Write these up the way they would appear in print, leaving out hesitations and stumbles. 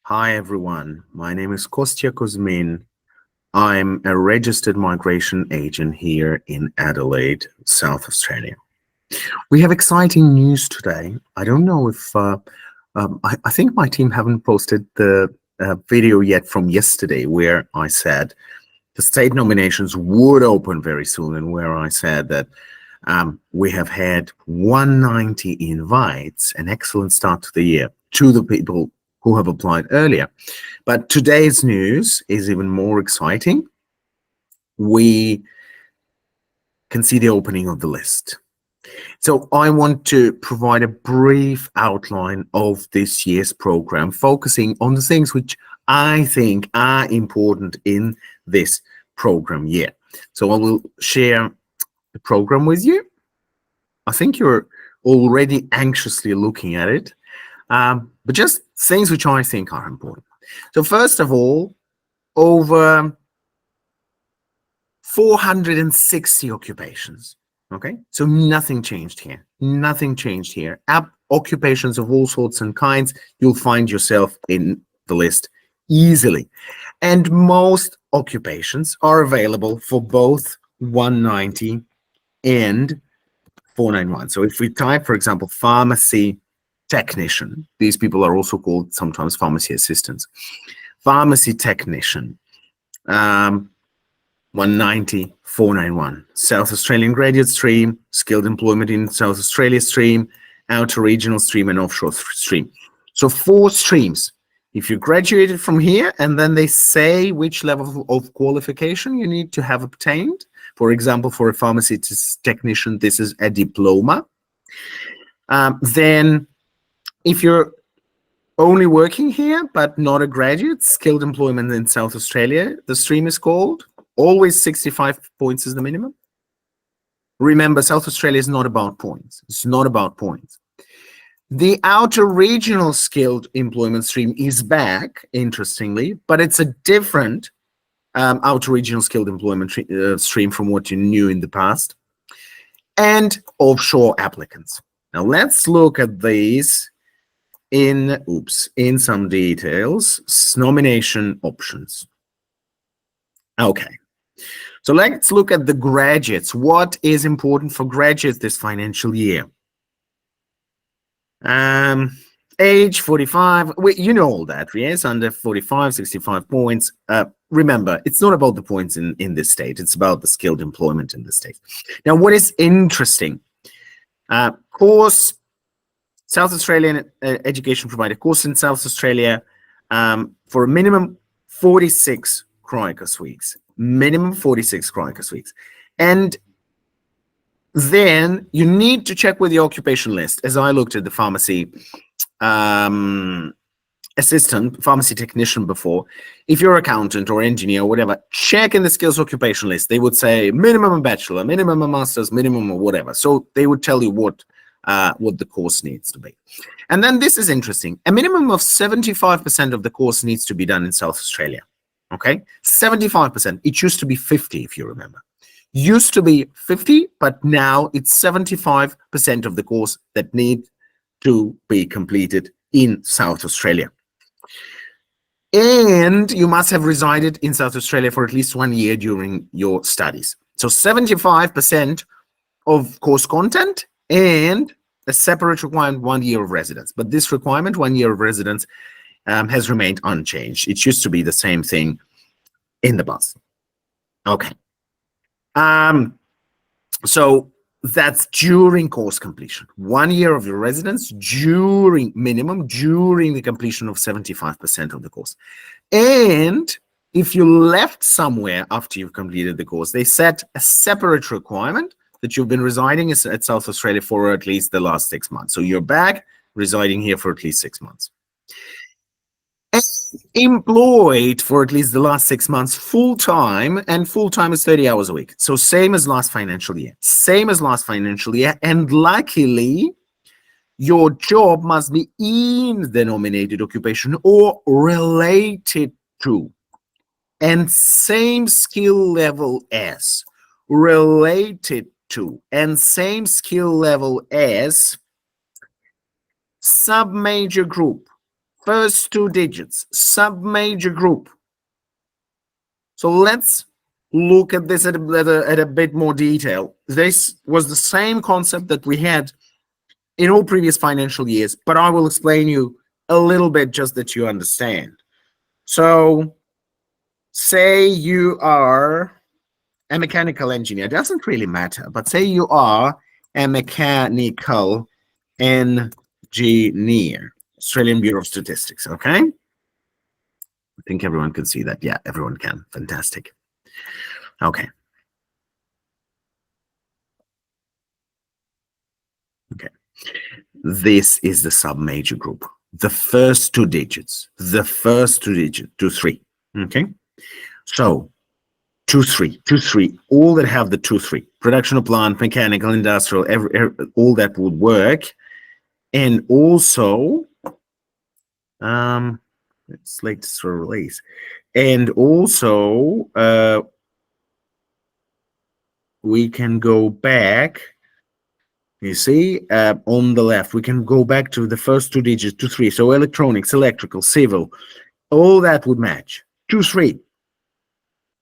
Hi everyone, my name is Kostya Kuzmin. I'm a registered migration agent here in Adelaide, South Australia. We have exciting news today. I don't know if, I think my team haven't posted the video yet from yesterday where I said the state nominations would open very soon and where I said that we have had 190 invites, an excellent start to the year, to the people who have applied earlier. But today's news is even more exciting. We can see the opening of the list. So I want to provide a brief outline of this year's program, focusing on the things which I think are important in this program year. So I will share the program with you. I think you're already anxiously looking at it, but just things which I think are important. So first of all, over 460 occupations. Okay, so nothing changed here. Nothing changed here. Occupations of all sorts and kinds, you'll find yourself in the list easily. And most occupations are available for both 190 and 491. So if we type, for example, pharmacy technician, these people are also called sometimes pharmacy assistants. Pharmacy technician, 190, 491. South Australian graduate stream, skilled employment in South Australia stream, outer regional stream, and offshore stream. So 4 streams. If you graduated from here and then they say which level of qualification you need to have obtained, for example, for a pharmacy technician, this is a diploma. Then if you're only working here but not a graduate, skilled employment in South Australia, the stream is called. Always 65 points is the minimum. Remember, South Australia is not about points. It's not about points. The outer regional skilled employment stream is back, interestingly, but it's a different outer regional skilled employment stream from what you knew in the past. And offshore applicants. Now let's look at these in some details. Nomination options. Okay. So let's look at the graduates. What is important for graduates this financial year? Age 45, you know all that, yes, under 45, 65 points. Remember, it's not about the points in this state, it's about the skilled employment in this state. Now, what is interesting, course, South Australian education provider, course in South Australia, for a minimum 46 Cricus weeks. Minimum 46 Cricus weeks. And then you need to check with the occupation list. As I looked at the pharmacy assistant, pharmacy technician before, if you're accountant or engineer or whatever, check in the skills occupation list. They would say minimum a bachelor, minimum a master's, minimum or whatever. So they would tell you what the course needs to be. And then this is interesting. A minimum of 75% of the course needs to be done in South Australia. Okay, 75%. It used to be 50, if you remember. Used to be 50, but now it's 75% of the course that need to be completed in South Australia. And you must have resided in South Australia for at least 1 year during your studies. So 75% of course content and a separate requirement, 1 year of residence. But this requirement, 1 year of residence, has remained unchanged. It used to be the same thing in the past. Okay. So that's during course completion. 1 year of your residence during the completion of 75% of the course. And if you left somewhere after you've completed the course, they set a separate requirement that you've been residing at South Australia for at least the last 6 months. So you're back residing here for at least 6 months. Employed for at least the last 6 months full-time, and full-time is 30 hours a week. So same as last financial year. Same as last financial year. And luckily, your job must be in the nominated occupation or related to. And same skill level as. Related to. And same skill level as sub-major group. first two digits, sub-major group. So let's look at this at a bit more detail. This was the same concept that we had in all previous financial years, but I will explain you a little bit just that you understand. So say you are a mechanical engineer. It doesn't really matter, but say you are a mechanical engineer. Australian Bureau of Statistics, okay? I think everyone can see that. Yeah, everyone can. Fantastic. Okay. Okay. This is the sub-major group. The first two digits. The first two digits. 2, 3. Okay. So 2, 3, 2, 3. All that have the 2, 3. Production of plant, mechanical, industrial, all that would work. And also, it's latest release. And also, we can go back. You see, on the left, we can go back to the first two digits, 2, 3. So electronics, electrical, civil, all that would match. 2, 3.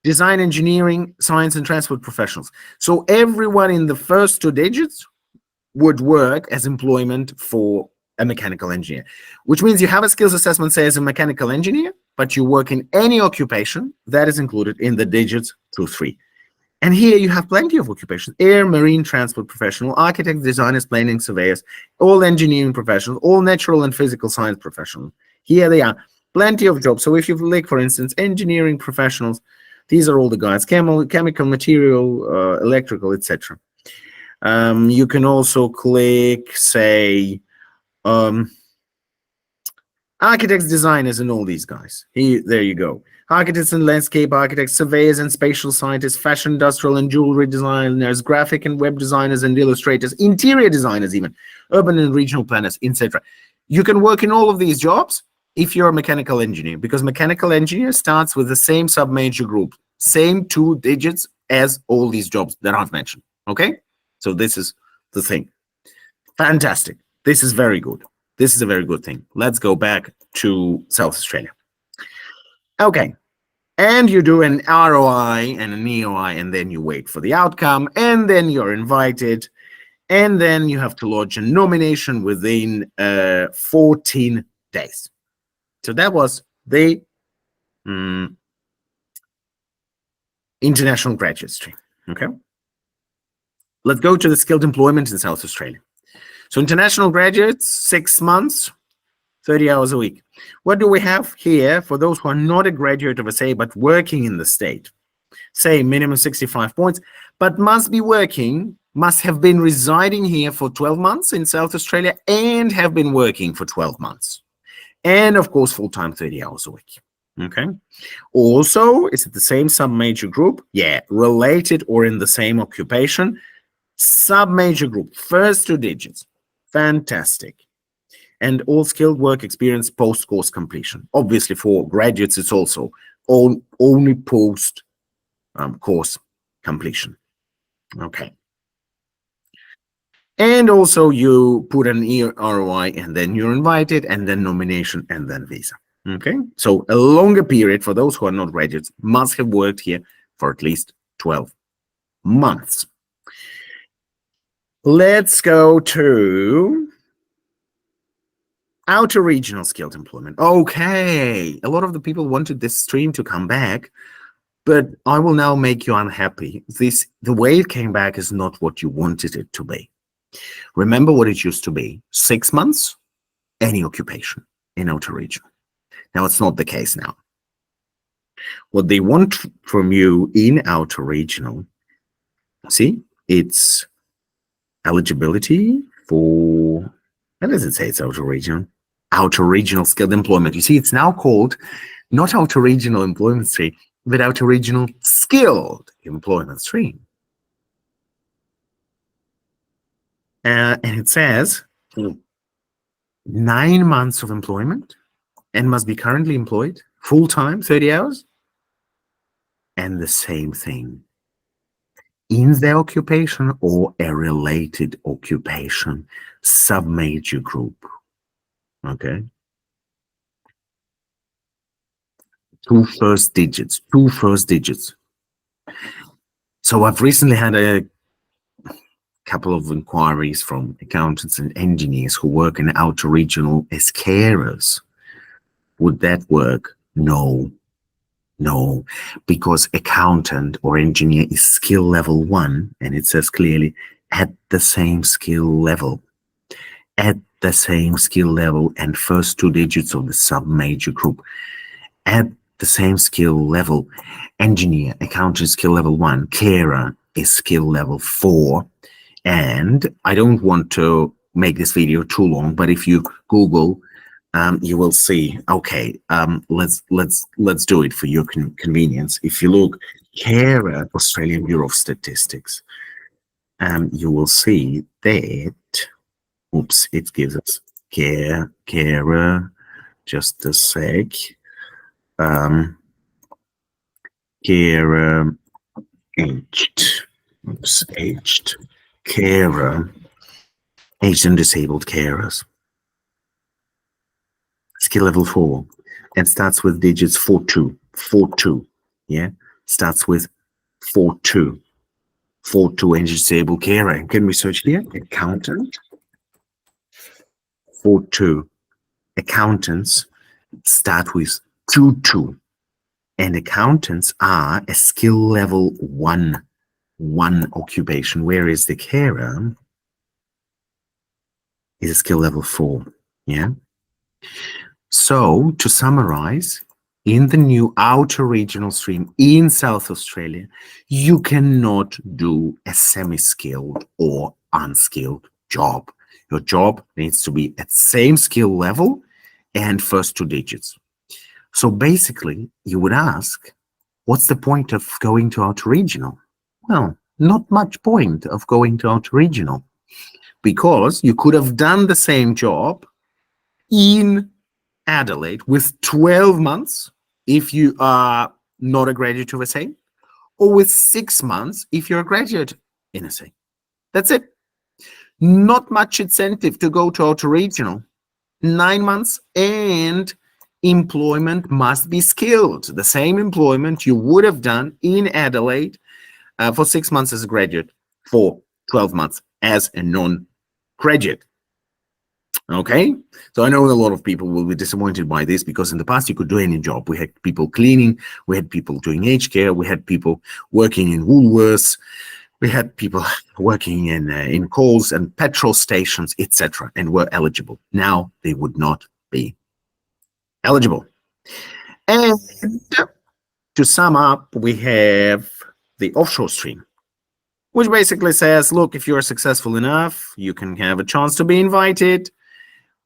Design, engineering, science, and transport professionals. So everyone in the first two digits would work as employment for a mechanical engineer, which means you have a skills assessment say as a mechanical engineer, but you work in any occupation that is included in the digits 2, 3. And here you have plenty of occupations: air, marine, transport professional, architects, designers, planning, surveyors, all engineering professionals, all natural and physical science professionals. Here they are, plenty of jobs. So if you like, for instance, engineering professionals, these are all the guys: chemical, material, electrical, etc. You can also click, say, architects, designers, and all these guys. There you go. Architects and landscape architects, surveyors and spatial scientists, fashion, industrial, and jewelry designers, graphic and web designers and illustrators, interior designers even, urban and regional planners, etc. You can work in all of these jobs if you're a mechanical engineer, because mechanical engineer starts with the same sub-major group, same two digits as all these jobs that I've mentioned, okay? So this is the thing. Fantastic. This is very good. This is a very good thing. Let's go back to South Australia. Okay. And you do an ROI and an EOI, and then you wait for the outcome, and then you're invited, and then you have to lodge a nomination within 14 days. So that was the international graduate stream. Okay. Let's go to the skilled employment in South Australia. So international graduates, 6 months, 30 hours a week. What do we have here for those who are not a graduate of SA but working in the state? Say minimum 65 points, but must have been residing here for 12 months in South Australia and have been working for 12 months. And of course, full-time, 30 hours a week. Okay. Also, is it the same sub-major group? Yeah, related or in the same occupation. Sub-major group, first two digits. Fantastic. And all skilled work experience post-course completion. Obviously, for graduates, it's also only post course completion. Okay. And also you put an ROI, and then you're invited, and then nomination, and then visa. Okay. So a longer period for those who are not graduates must have worked here for at least 12 months. Let's go to outer regional skilled employment. Okay, a lot of the people wanted this stream to come back, but I will now make you unhappy. The way it came back is not what you wanted it to be. Remember what it used to be: 6 months, any occupation in outer regional. Now it's not the case now. What they want from you in outer regional, see, it's eligibility for, how does it say it's outer regional? Outer regional skilled employment. You see, it's now called not outer regional employment stream, but outer regional skilled employment stream. And it says 9 months of employment and must be currently employed full-time, 30 hours. And the same thing in the occupation or a related occupation, sub-major group. Okay. Two first digits, two first digits. So I've recently had a couple of inquiries from accountants and engineers who work in outer regional as carers. Would that work? No, no, because accountant or engineer is skill level 1, and it says clearly at the same skill level. At the same skill level, and first two digits of the sub-major group. At the same skill level. Engineer, accountant skill level 1, carer is skill level 4. And I don't want to make this video too long, but if you Google, you will see. Okay, let's do it for your convenience. If you look carer, Australian Bureau of Statistics, you will see that. Oops, it gives us carer. Just a sec. Carer, aged carer, aged and disabled carers. Skill level 4, and starts with digits 42, 42. Yeah, starts with 42, 42 aged disabled carer. Can we search here? Accountant. 42. Accountants start with 22, and accountants are a skill level 1 occupation, whereas the carer is a skill level 4. Yeah. So to summarize, in the new outer regional stream in South Australia, you cannot do a semi-skilled or unskilled job. Your job needs to be at same skill level and first two digits. So basically, you would ask, what's the point of going to outer regional? Well, not much point of going to outer regional, because you could have done the same job in Adelaide with 12 months if you are not a graduate of SA, or with 6 months if you're a graduate in SA. That's it. Not much incentive to go to outer regional. 9 months, and employment must be skilled. The same employment you would have done in Adelaide for 6 months as a graduate, for 12 months as a non-graduate. Okay, so I know a lot of people will be disappointed by this, because in the past you could do any job. We had people cleaning, we had people doing aged care, we had people working in Woolworths, we had people working in coals and petrol stations, etc., and were eligible. Now they would not be eligible. And to sum up, we have the offshore stream, which basically says, look, if you're successful enough, you can have a chance to be invited.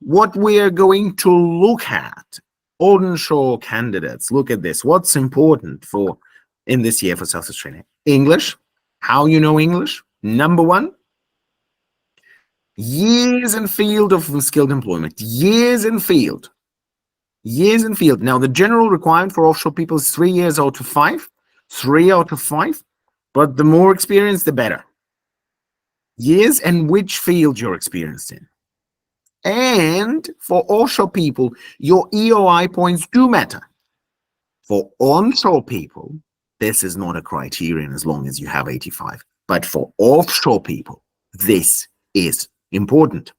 What we are going to look at, onshore candidates, look at this. What's important for in this year for South Australia? English. How you know English? Number 1, years in field of skilled employment. Years in field. Years in field. Now, the general requirement for offshore people is 3 years out of 5. 3 out of 5. But the more experience, the better. Years and which field you're experienced in. And for offshore people, your EOI points do matter. For onshore people, this is not a criterion as long as you have 85. But for offshore people, this is important.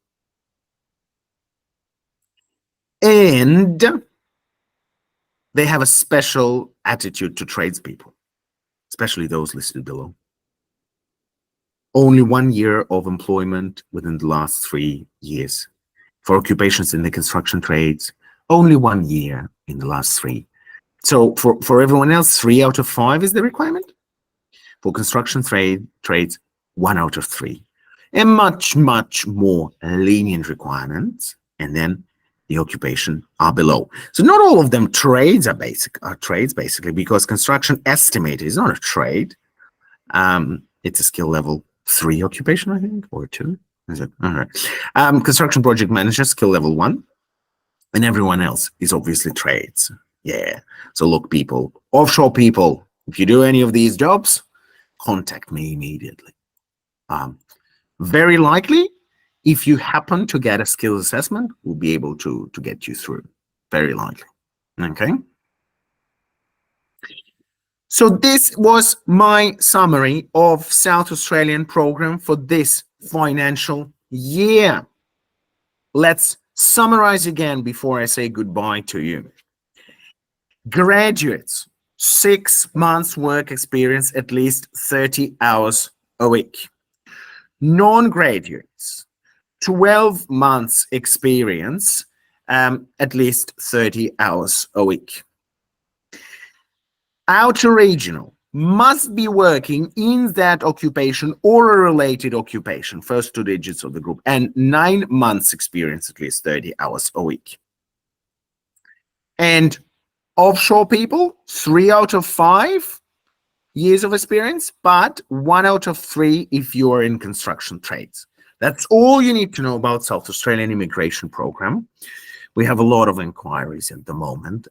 And they have a special attitude to tradespeople, especially those listed below. Only 1 year of employment within the last 3 years. For occupations in the construction trades, only 1 year in the last 3. So for everyone else, 3 out of 5 is the requirement. For construction trades, 1 out of 3. A much, much more lenient requirements. And then the occupation are below. So not all of them trades are trades, basically, because construction estimator is not a trade. It's a skill level 3 occupation, I think, or 2. Is it? All right. Construction project manager, skill level 1. And everyone else is obviously trades. Yeah. So look, people, offshore people, if you do any of these jobs, contact me immediately. Very likely, if you happen to get a skills assessment, we'll be able to get you through. Very likely. Okay. So this was my summary of South Australian program for this financial year. Let's summarize again before I say goodbye to you. Graduates, 6 months work experience, at least 30 hours a week. Non-graduates, 12 months experience, at least 30 hours a week. Outer regional must be working in that occupation or a related occupation, first 2 digits of the group, and 9 months experience, at least 30 hours a week. And offshore people, 3 out of 5 years of experience, but 1 out of 3 if you are in construction trades. That's all you need to know about South Australian immigration program. We have a lot of inquiries at the moment,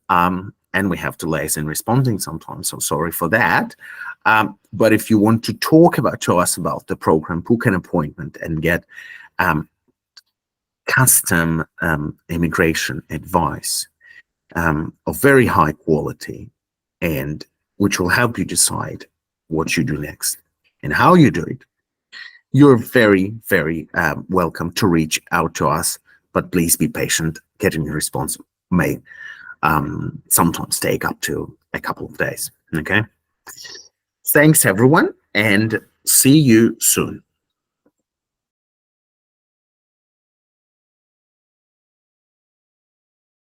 and we have delays in responding sometimes, so sorry for that. But if you want to talk to us about the program, book an appointment and get custom immigration advice of very high quality, and which will help you decide what you do next and how you do it, you're very, very welcome to reach out to us, but please be patient. Getting a response may sometimes take up to a couple of days. Okay. Thanks, everyone, and see you soon.